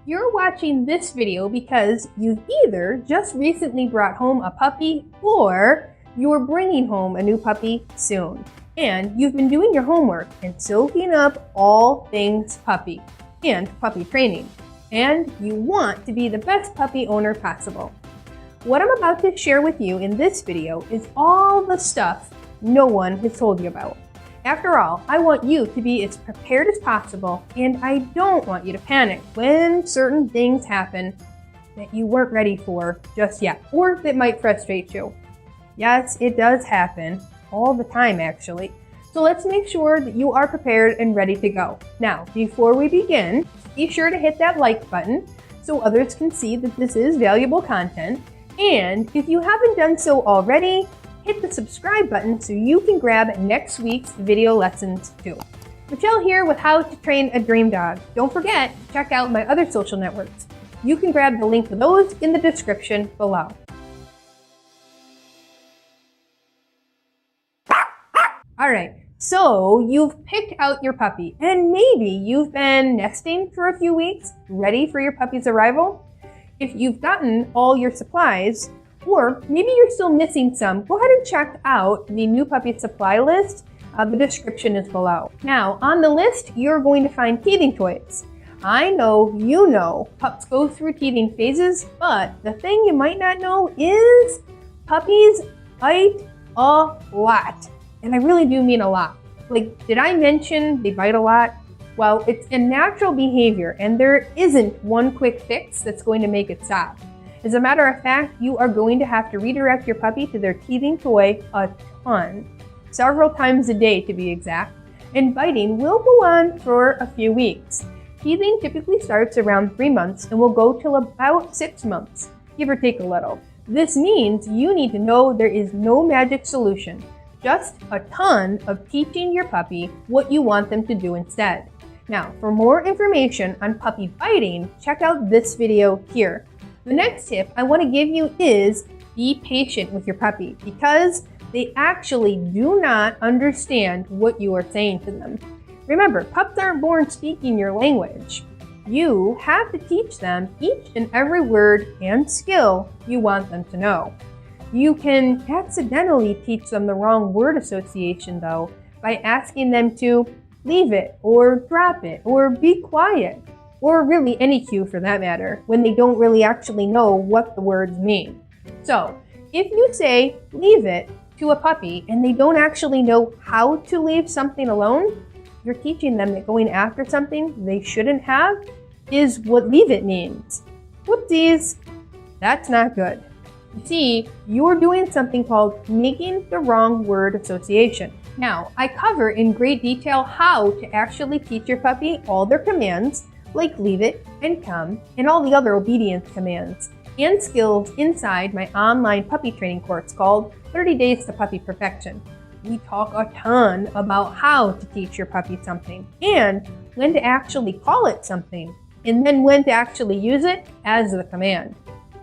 You're watching this video because you've either just recently brought home a puppy or you're bringing home a new puppy soon. And you've been doing your homework and soaking up all things puppy and puppy training. And you want to be the best puppy owner possible. What I'm about to share with you in this video is all the stuff no one has told you about. After all, I want you to be as prepared as possible, and I don't want you to panic when certain things happen that you weren't ready for just yet, or that might frustrate you. Yes, it does happen all the time actually. So let's make sure that you are prepared and ready to go. Now, before we begin, be sure to hit that like button so others can see that this is valuable content. And if you haven't done so already, hit the subscribe button so you can grab next week's video lessons too. Michelle here with How to Train a Dream Dog. Don't forget to check out my other social networks. You can grab the link to those in the description below. Alright, so you've picked out your puppy and maybe you've been nesting for a few weeks, ready for your puppy's arrival. If you've gotten all your supplies, or maybe you're still missing some, go ahead and check out the new puppy supply list. The description is below. Now, on the list, you're going to find teething toys. I know you know pups go through teething phases, but the thing you might not know is puppies bite a lot. And I really do mean a lot. Like, did I mention they bite a lot? Well, it's a natural behavior, and there isn't one quick fix that's going to make it stop. As a matter of fact, you are going to have to redirect your puppy to their teething toy a ton, several times a day to be exact, and biting will go on for a few weeks. Teething typically starts around 3 months and will go till about 6 months, give or take a little. This means you need to know there is no magic solution, just a ton of teaching your puppy what you want them to do instead. Now, for more information on puppy biting, check out this video here. The next tip I want to give you is be patient with your puppy because they actually do not understand what you are saying to them. Remember, pups aren't born speaking your language. You have to teach them each and every word and skill you want them to know. You can accidentally teach them the wrong word association though by asking them to leave it or drop it or be quiet. Or really any cue for that matter, when they don't really actually know what the words mean. So, if you say, leave it, to a puppy and they don't actually know how to leave something alone, you're teaching them that going after something they shouldn't have is what leave it means. Whoopsies! That's not good. You see, you're doing something called making the wrong word association. Now, I cover in great detail how to actually teach your puppy all their commands, like leave it and come, and all the other obedience commands and skills inside my online puppy training course called 30 Days to Puppy Perfection. We talk a ton about how to teach your puppy something and when to actually call it something, and then when to actually use it as the command.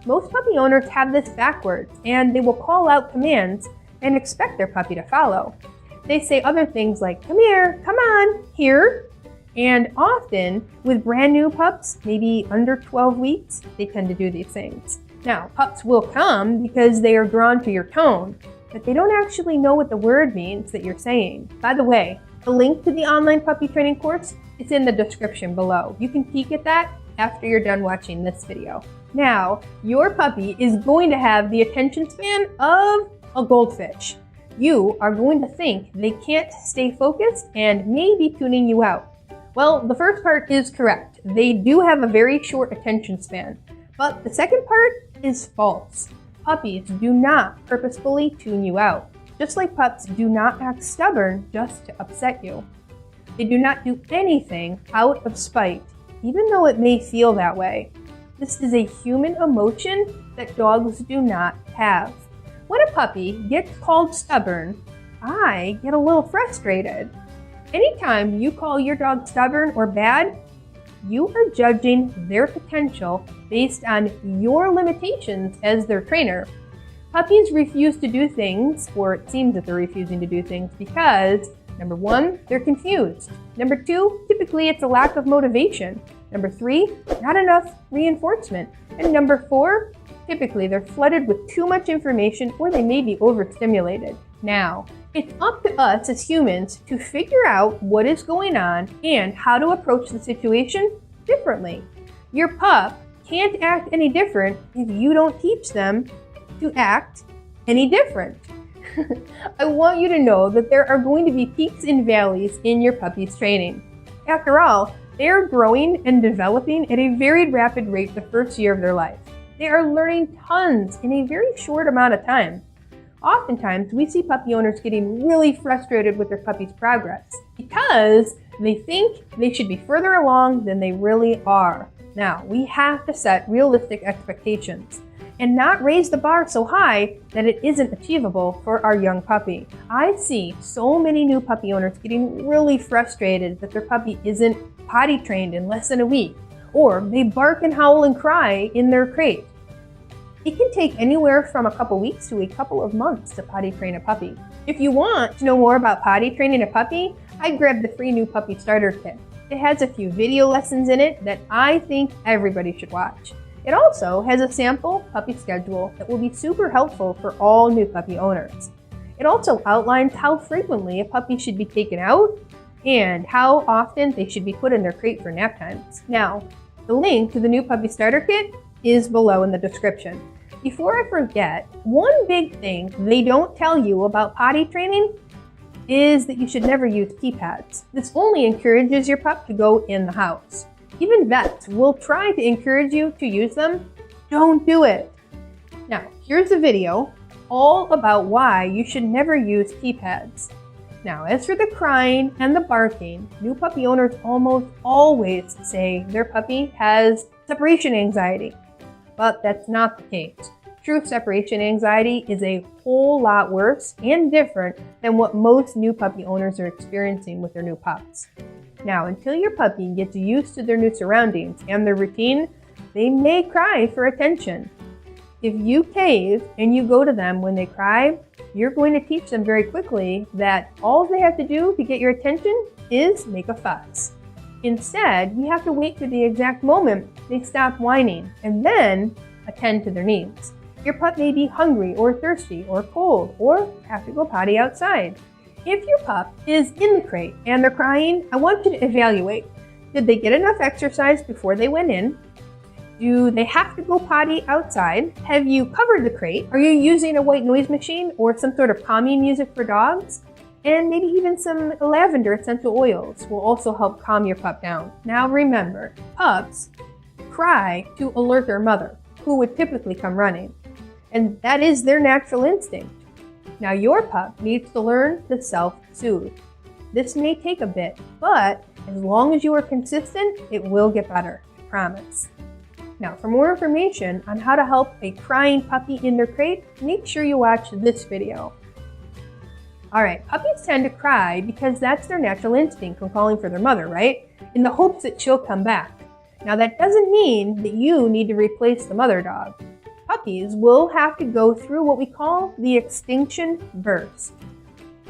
Most puppy owners have this backwards and they will call out commands and expect their puppy to follow. They say other things like, come here, come on, here. And often, with brand new pups, maybe under 12 weeks, they tend to do these things. Now, pups will come because they are drawn to your tone, but they don't actually know what the word means that you're saying. By the way, the link to the online puppy training course is in the description below. You can peek at that after you're done watching this video. Now, your puppy is going to have the attention span of a goldfish. You are going to think they can't stay focused and may be tuning you out. Well, the first part is correct. They do have a very short attention span. But the second part is false. Puppies do not purposefully tune you out. Just like pups do not act stubborn just to upset you. They do not do anything out of spite, even though it may feel that way. This is a human emotion that dogs do not have. When a puppy gets called stubborn, I get a little frustrated. Anytime you call your dog stubborn or bad, you are judging their potential based on your limitations as their trainer. Puppies refuse to do things, or it seems that they're refusing to do things because Number one, they're confused. Number two, typically it's a lack of motivation. Number 3, not enough reinforcement. And number 4, typically they're flooded with too much information or they may be overstimulated. Now, it's up to us as humans to figure out what is going on and how to approach the situation differently. Your pup can't act any different if you don't teach them to act any different. I want you to know that there are going to be peaks and valleys in your puppy's training. After all, they are growing and developing at a very rapid rate the first year of their life. They are learning tons in a very short amount of time. Oftentimes, we see puppy owners getting really frustrated with their puppy's progress because they think they should be further along than they really are. Now, we have to set realistic expectations and not raise the bar so high that it isn't achievable for our young puppy. I see so many new puppy owners getting really frustrated that their puppy isn't potty trained in less than a week, or they bark and howl and cry in their crate. It can take anywhere from a couple weeks to a couple of months to potty train a puppy. If you want to know more about potty training a puppy, I grabbed the free new puppy starter kit. It has a few video lessons in it that I think everybody should watch. It also has a sample puppy schedule that will be super helpful for all new puppy owners. It also outlines how frequently a puppy should be taken out and how often they should be put in their crate for nap times. Now, the link to the new puppy starter kit is below in the description. Before I forget, one big thing they don't tell you about potty training is that you should never use pee pads. This only encourages your pup to go in the house. Even vets will try to encourage you to use them. Don't do it. Now, here's a video all about why you should never use pee pads. Now, as for the crying and the barking, new puppy owners almost always say their puppy has separation anxiety, but that's not the case. True separation anxiety is a whole lot worse and different than what most new puppy owners are experiencing with their new pups. Now, until your puppy gets used to their new surroundings and their routine, they may cry for attention. If you cave and you go to them when they cry, you're going to teach them very quickly that all they have to do to get your attention is make a fuss. Instead, you have to wait for the exact moment they stop whining and then attend to their needs. Your pup may be hungry or thirsty or cold or have to go potty outside. If your pup is in the crate and they're crying, I want you to evaluate. Did they get enough exercise before they went in? Do they have to go potty outside? Have you covered the crate? Are you using a white noise machine or some sort of calming music for dogs? And maybe even some lavender essential oils will also help calm your pup down. Now remember, pups cry to alert their mother, who would typically come running. And that is their natural instinct. Now your pup needs to learn to self-soothe. This may take a bit, but as long as you are consistent, it will get better, I promise. Now, for more information on how to help a crying puppy in their crate, make sure you watch this video. Alright, puppies tend to cry because that's their natural instinct when calling for their mother, right? In the hopes that she'll come back. Now that doesn't mean that you need to replace the mother dog. Puppies will have to go through what we call the extinction burst.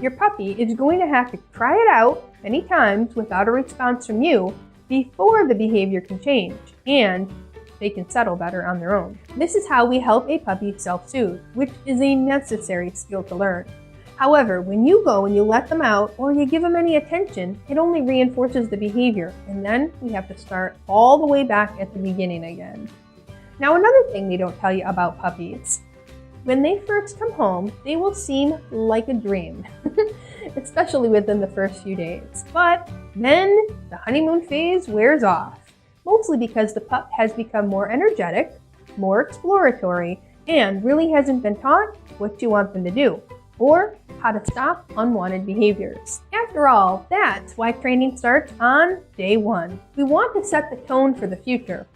Your puppy is going to have to cry it out many times without a response from you before the behavior can change and they can settle better on their own. This is how we help a puppy self-soothe, which is a necessary skill to learn. However, when you go and you let them out or you give them any attention, it only reinforces the behavior, and then we have to start all the way back at the beginning again. Now, another thing they don't tell you about puppies. When they first come home, they will seem like a dream, especially within the first few days. But then the honeymoon phase wears off, mostly because the pup has become more energetic, more exploratory, and really hasn't been taught what you want them to do, or how to stop unwanted behaviors. After all, that's why training starts on day 1. We want to set the tone for the future.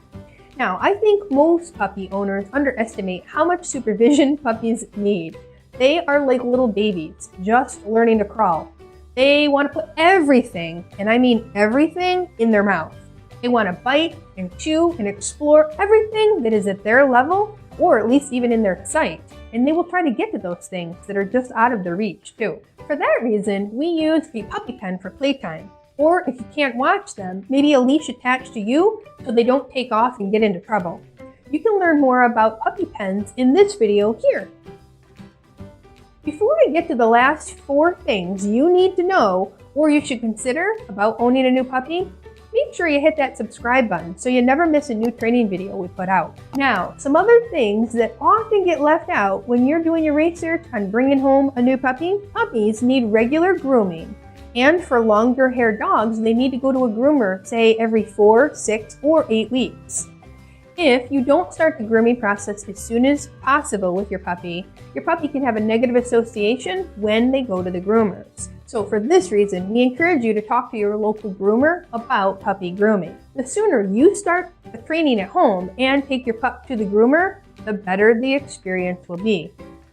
Now, I think most puppy owners underestimate how much supervision puppies need. They are like little babies, just learning to crawl. They want to put everything, and I mean everything, in their mouth. They want to bite and chew and explore everything that is at their level, or at least even in their sight. And they will try to get to those things that are just out of their reach, too. For that reason, we use a puppy pen for playtime. Or if you can't watch them, maybe a leash attached to you so they don't take off and get into trouble. You can learn more about puppy pens in this video here. Before I get to the last 4 things you need to know or you should consider about owning a new puppy, make sure you hit that subscribe button so you never miss a new training video we put out. Now, some other things that often get left out when you're doing your research on bringing home a new puppy. Puppies need regular grooming. And for longer haired dogs, they need to go to a groomer, say every 4, 6, or 8 weeks. If you don't start the grooming process as soon as possible with your puppy can have a negative association when they go to the groomers. So for this reason, we encourage you to talk to your local groomer about puppy grooming. The sooner you start the training at home and take your pup to the groomer, the better the experience will be.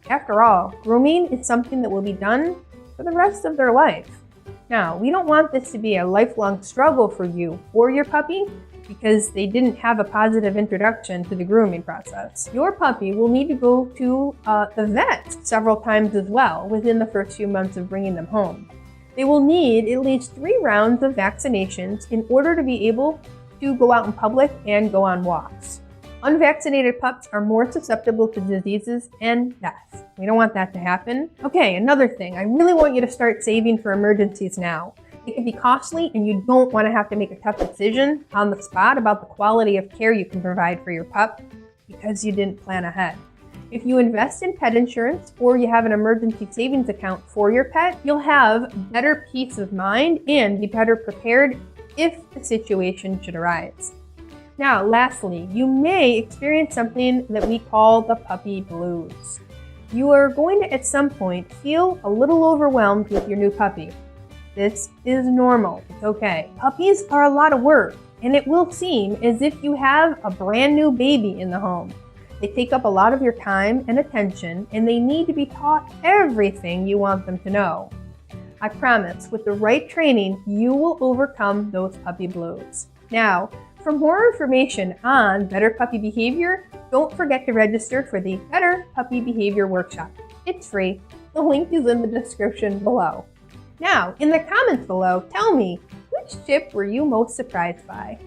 After all, grooming is something that will be done for the rest of their life. Now, we don't want this to be a lifelong struggle for you or your puppy because they didn't have a positive introduction to the grooming process. Your puppy will need to go to the vet several times as well within the first few months of bringing them home. They will need at least 3 rounds of vaccinations in order to be able to go out in public and go on walks. Unvaccinated pups are more susceptible to diseases and death. We don't want that to happen. Okay, another thing, I really want you to start saving for emergencies now. It can be costly and you don't want to have to make a tough decision on the spot about the quality of care you can provide for your pup because you didn't plan ahead. If you invest in pet insurance or you have an emergency savings account for your pet, you'll have better peace of mind and be better prepared if the situation should arise. Now, lastly, you may experience something that we call the puppy blues. You are going to at some point feel a little overwhelmed with your new puppy. This is normal. It's okay. Puppies are a lot of work, and it will seem as if you have a brand new baby in the home. They take up a lot of your time and attention, and they need to be taught everything you want them to know. I promise, with the right training, you will overcome those puppy blues. Now, for more information on better puppy behavior, don't forget to register for the Better Puppy Behavior Workshop. It's free. The link is in the description below. Now, in the comments below, tell me, which tip were you most surprised by?